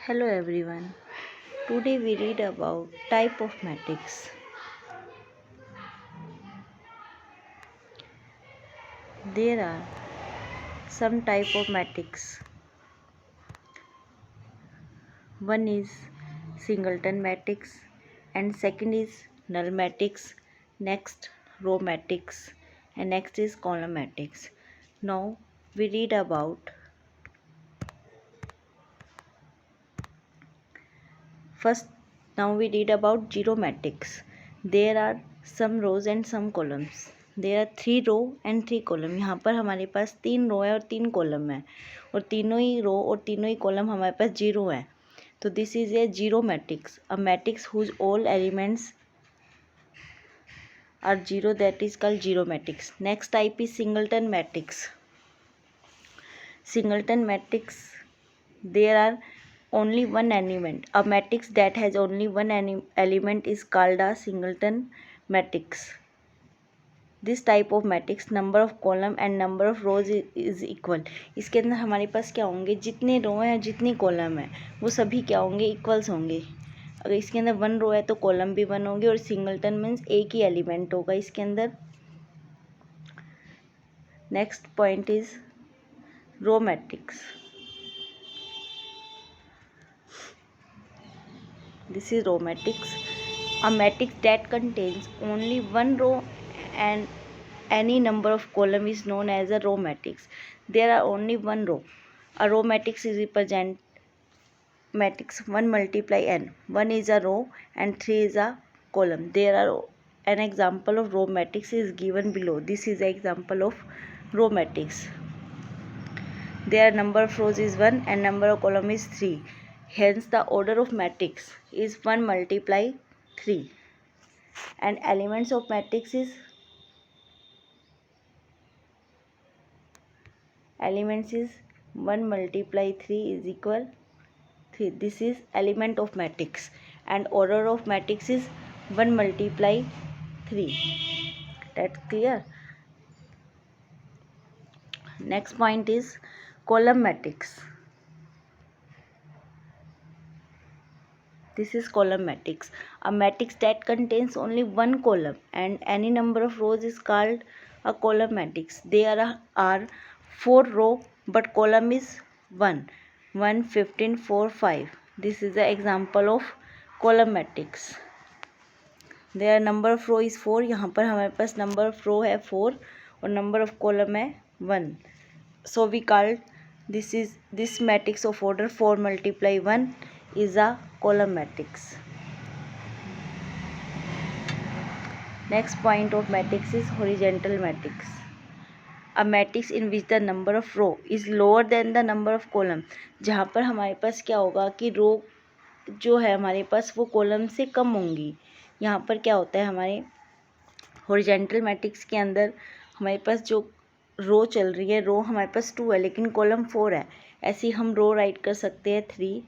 Hello everyone. Today we read about type of matrix. There are some type of matrix. One is singleton matrix and second is null matrix, next row matrix and next is column matrix. Now we read about first now we read about zero matrix. There are some rows and some columns. There are 3 row and 3 column. यहाँ पर हमारे पास 3 रो है और 3 column है और तीनों ही रो और तीनों ही कॉलम हमारे पास जीरो है. तो this is a zero matrix, a matrix whose all elements are zero, that is called zero matrix. Next type is singleton matrix. Singleton matrix, there are only one element. A matrix that has only one element is called a singleton matrix. This type of matrix number of column and number of rows is equal. इसके अंदर हमारे पास क्या होंगे, जितने रो हैं जितनी column है वो सभी क्या होंगे, इक्वल्स होंगे. अगर इसके अंदर 1 रो है तो कॉलम भी 1 होंगे और सिंगलटन मीन्स एक ही एलिमेंट होगा इसके अंदर. Next point is row matrix. This is row matrix. A matrix that contains only one row and any number of column is known as a row matrix. There are only one row. A row matrix is represent matrix 1 multiply n. 1 is a row and 3 is a column. There are an example of row matrix is given below. This is an example of row matrix. Their number of rows is 1 and number of column is 3. Hence the order of matrix is 1 multiply 3. And elements of matrix is 1 multiply 3 is equal 3. This is element of matrix and order of matrix is 1 multiply 3. That's clear. Next point is column matrix. This is column matrix. A matrix that contains only one column and any number of rows is called a column matrix. There are 4 rows but column is 1, 1, 15, 4, 5. This is the example of column matrix. Their number of row is 4. यहाँ पर हमारे पास number of row है 4 और number of column है 1. So we called this matrix of order 4 multiply 1 is a column matrix. Next point of matrix is horizontal matrix. A matrix in which the number of row is lower than the number of column. जहाँ पर हमारे पास क्या होगा कि रो जो है हमारे पास वो कॉलम से कम होंगी. यहाँ पर क्या होता है, हमारे होरिजेंटल मैट्रिक्स के अंदर हमारे पास जो रो चल रही है, रो हमारे पास 2 है लेकिन कॉलम 4 है. ऐसे हम रो राइट कर सकते हैं 3,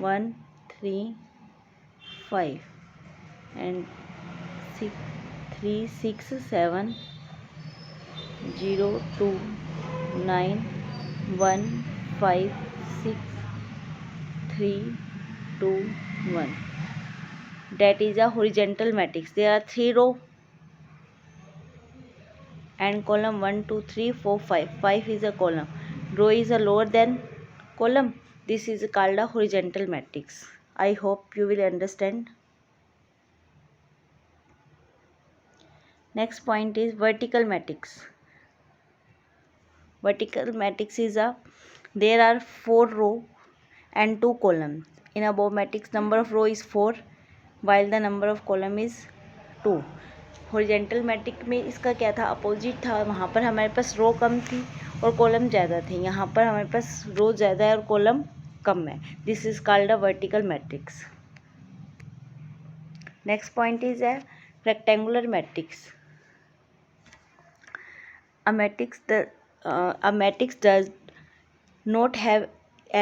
1, 3, 5 and 3, 6, 7, 0, 2, 9, 1, 5, 6, 3, 2, 1. That is a horizontal matrix. There are 3 rows and column 1, 2, 3, 4, 5. 5 is a column. Row is a lower than column. This is called a horizontal matrix. I hope you will understand. Next point is vertical matrix. Vertical matrix is there are 4 rows and 2 columns. In above matrix number of row is 4 while the number of column is 2. Horizontal matrix में इसका क्या था, opposite था. वहाँ पर हमारे पास रो कम थी और कॉलम ज़्यादा थे. यहाँ पर हमारे पास रो ज़्यादा है और कॉलम कम है. This is called a vertical matrix. Next point is a rectangular matrix. A matrix does not have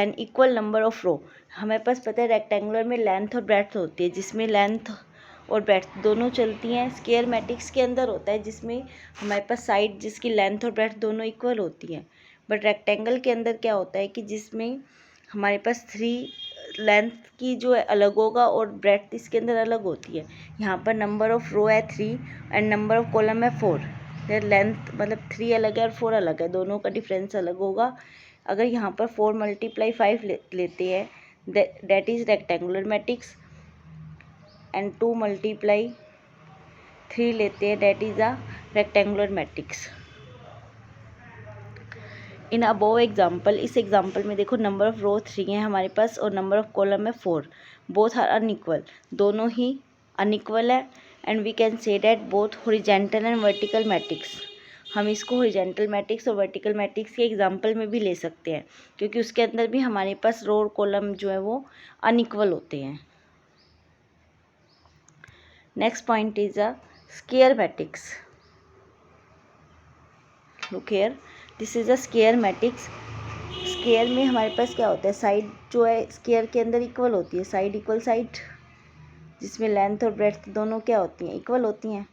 an equal number of row. हमारे पास पता है रेक्टेंगुलर में लेंथ और ब्रेड्थ होती है, जिसमें लेंथ और ब्रेड्थ दोनों चलती हैं. स्क्वायर मैट्रिक्स के अंदर होता है जिसमें हमारे पास साइड जिसकी लेंथ और ब्रेड्थ दोनों इक्वल होती हैं. बट रेक्टेंगल के अंदर क्या होता है कि जिसमें हमारे पास 3 लेंथ की जो है अलग होगा और ब्रेड्थ इसके अंदर अलग होती है। यहाँ पर नंबर ऑफ रो है 3 एंड नंबर ऑफ कॉलम है 4। लेंथ मतलब 3 अलग है और 4 अलग है, दोनों का डिफरेंस अलग होगा। अगर यहाँ पर 4 × 5 लेते हैं that is rectangular matrix and 2 × 3 लेते हैं that is a rectangular matrix. In above example, इस एग्जाम्पल में देखो नंबर ऑफ रो 3 है हमारे पास और नंबर ऑफ कॉलम है 4। बोथ आर अनइक्वल, दोनों ही अनइक्वल है and we can say that both horizontal and vertical matrix. हम इसको हॉरिजॉन्टल मैट्रिक्स और वर्टिकल मैट्रिक्स के एग्जाम्पल में भी ले सकते हैं क्योंकि उसके अंदर भी हमारे पास रो और कॉलम जो है वो अनइक्वल होते हैं। Next point is a square matrix. Look here, this is a square matrix. Square में हमारे पास क्या होता है, साइड जो है स्क्वायर के अंदर इक्वल होती है, साइड इक्वल साइड, जिसमें लेंथ और ब्रेड्थ दोनों क्या होती हैं, इक्वल होती हैं।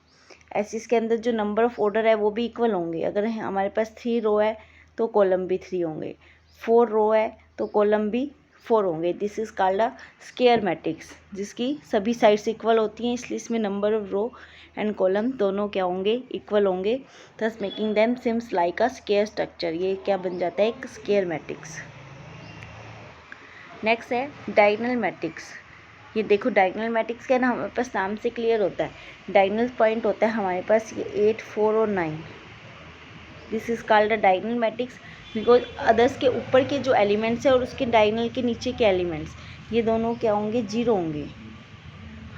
ऐसे इसके अंदर जो नंबर ऑफ ऑर्डर है वो भी इक्वल होंगे। अगर हमारे पास 3 रो है तो कॉलम भी 3 होंगे, 4 रो है तो कॉलम भी 4 होंगे। This is called a square matrix, जिसकी सभी साइड्स इक्वल होती हैं, इसलिए इसमें number of row and column दोनों क्या होंगे, इक्वल होंगे, thus making them seems like a square structure. ये क्या बन जाता है, एक स्क्वायर मैट्रिक्स। नेक्स्ट है डायगोनल मैट्रिक्स। ये देखो डायगोनल मैट्रिक्स क्या है ना, हमारे पास नाम से क्लियर होता है। डायगोनल पॉइंट होता है हमारे पास ये 8, 4 और 9। This is called a diagonal matrix because others के ऊपर के जो एलिमेंट्स है और उसके डायगोनल के नीचे के एलिमेंट्स ये दोनों क्या होंगे, 0 होंगे।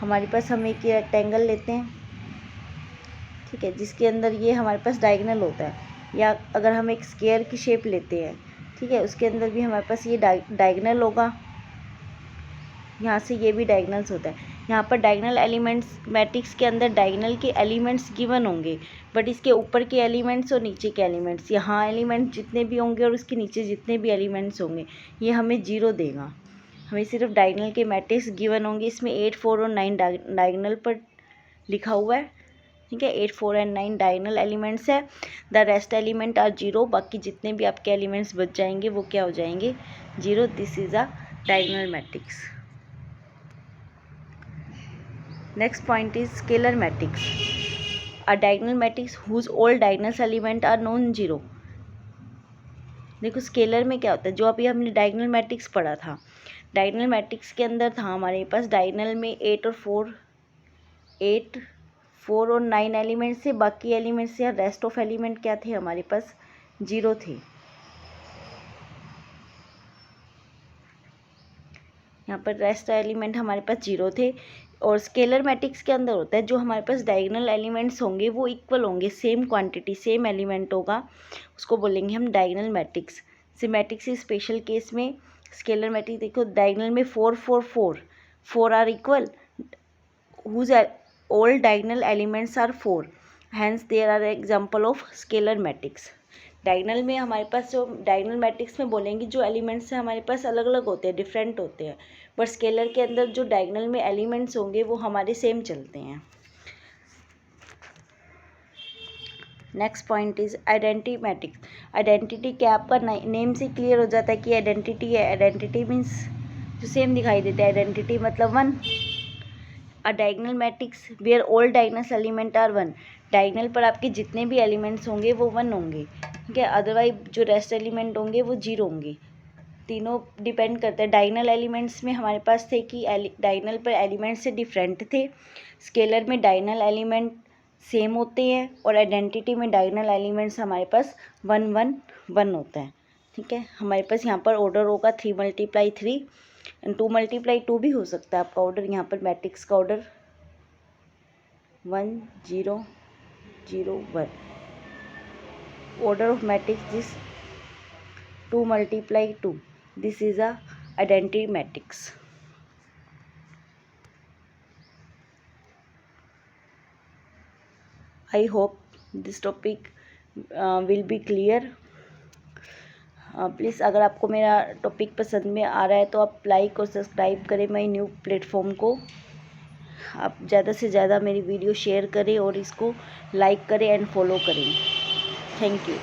हमारे पास हम एक रेक्टेंगल लेते हैं, ठीक है, जिसके अंदर ये हमारे पास डायगोनल होता है, या अगर हम एक स्क्वायर की शेप लेते हैं, ठीक है, उसके अंदर भी हमारे पास ये डायगोनल होगा, यहाँ से ये भी डायगोनल्स होता है। यहाँ पर डायगोनल एलिमेंट्स मैट्रिक्स के अंदर डायगोनल के एलिमेंट्स गिवन होंगे, बट इसके ऊपर के एलिमेंट्स और नीचे के एलिमेंट्स, यहाँ एलिमेंट्स जितने भी होंगे और उसके नीचे जितने भी एलिमेंट्स होंगे ये हमें 0 देगा। हमें सिर्फ डायगोनल के मैट्रिक्स गिवन होंगे। इसमें 8, 4 और 9 डायगोनल पर लिखा हुआ है, ठीक है, 8, 4 एंड 9 डायगोनल एलिमेंट्स है। द रेस्ट एलिमेंट आर 0, बाकी जितने भी आपके एलिमेंट्स बच जाएंगे वो क्या हो जाएंगे, 0। This is a diagonal matrix. Next point is scalar matrix. A diagonal matrix whose all diagonal elements are non-zero. देखो स्केलर में क्या होता है, जो अभी हमने डायगोनल मैट्रिक्स पढ़ा था, डायगोनल मैट्रिक्स के अंदर था हमारे पास डायगोनल में 8 4 और 9 एलिमेंट्स थे, बाकी एलिमेंट्स या रेस्ट ऑफ एलिमेंट क्या थे हमारे पास, 0 थे। यहाँ पर रेस्ट एलिमेंट हमारे पास 0 थे। और स्केलर मैट्रिक्स के अंदर होता है जो हमारे पास डायगोनल एलिमेंट्स होंगे वो इक्वल होंगे, सेम क्वांटिटी सेम एलिमेंट होगा, उसको बोलेंगे हम डायगोनल मैट्रिक्स। सिमेट्रिक्स स्पेशल केस में स्केलर मैट्रिक्स देखो डायगोनल में 4, 4, 4 are equal whose all diagonal elements are 4, hence there are example of scalar matrix. Diagonal में हमारे पास जो डायगोनल मैट्रिक्स में बोलेंगे जो एलिमेंट्स हैं हमारे पास अलग अलग होते हैं, डिफरेंट होते हैं, बट स्केलर के अंदर जो डायगोनल में एलिमेंट्स होंगे वो हमारे सेम चलते हैं। Next point is identity matrix. Identity क्या आपका नेम से क्लियर हो जाता है कि आइडेंटिटी है। आइडेंटिटी मीन्स जो सेम दिखाई देता है, आइडेंटिटी मतलब 1। A diagonal matrix where all diagonal element are 1। Diagonal पर आपके जितने भी एलिमेंट्स होंगे वो 1 होंगे, ठीक है, अदरवाइज जो रेस्ट एलिमेंट होंगे वो 0 होंगे। तीनों डिपेंड करते हैं। डायगोनल एलिमेंट्स में हमारे पास थे कि डायगोनल पर एलिमेंट से डिफरेंट थे, स्केलर में डायगोनल एलिमेंट सेम होते हैं और आइडेंटिटी में डायगोनल एलिमेंट्स हमारे पास 1, 1, 1 होता है, ठीक है। हमारे पास यहाँ पर ऑर्डर होगा 3 × 3 एंड 2 × 2 भी हो सकता है आपका ऑर्डर। यहाँ पर मैट्रिक्स का order 1, 0, 0, 1। Order of matrix is 2 × 2। This is a identity matrix. I hope this topic will be clear. Please अगर आपको मेरा टॉपिक पसंद में आ रहा है तो आप लाइक और सब्सक्राइब करें मेरे न्यू प्लेटफॉर्म को। आप ज़्यादा से ज़्यादा मेरी वीडियो शेयर करें और इसको लाइक करें एंड फॉलो करें। Thank you.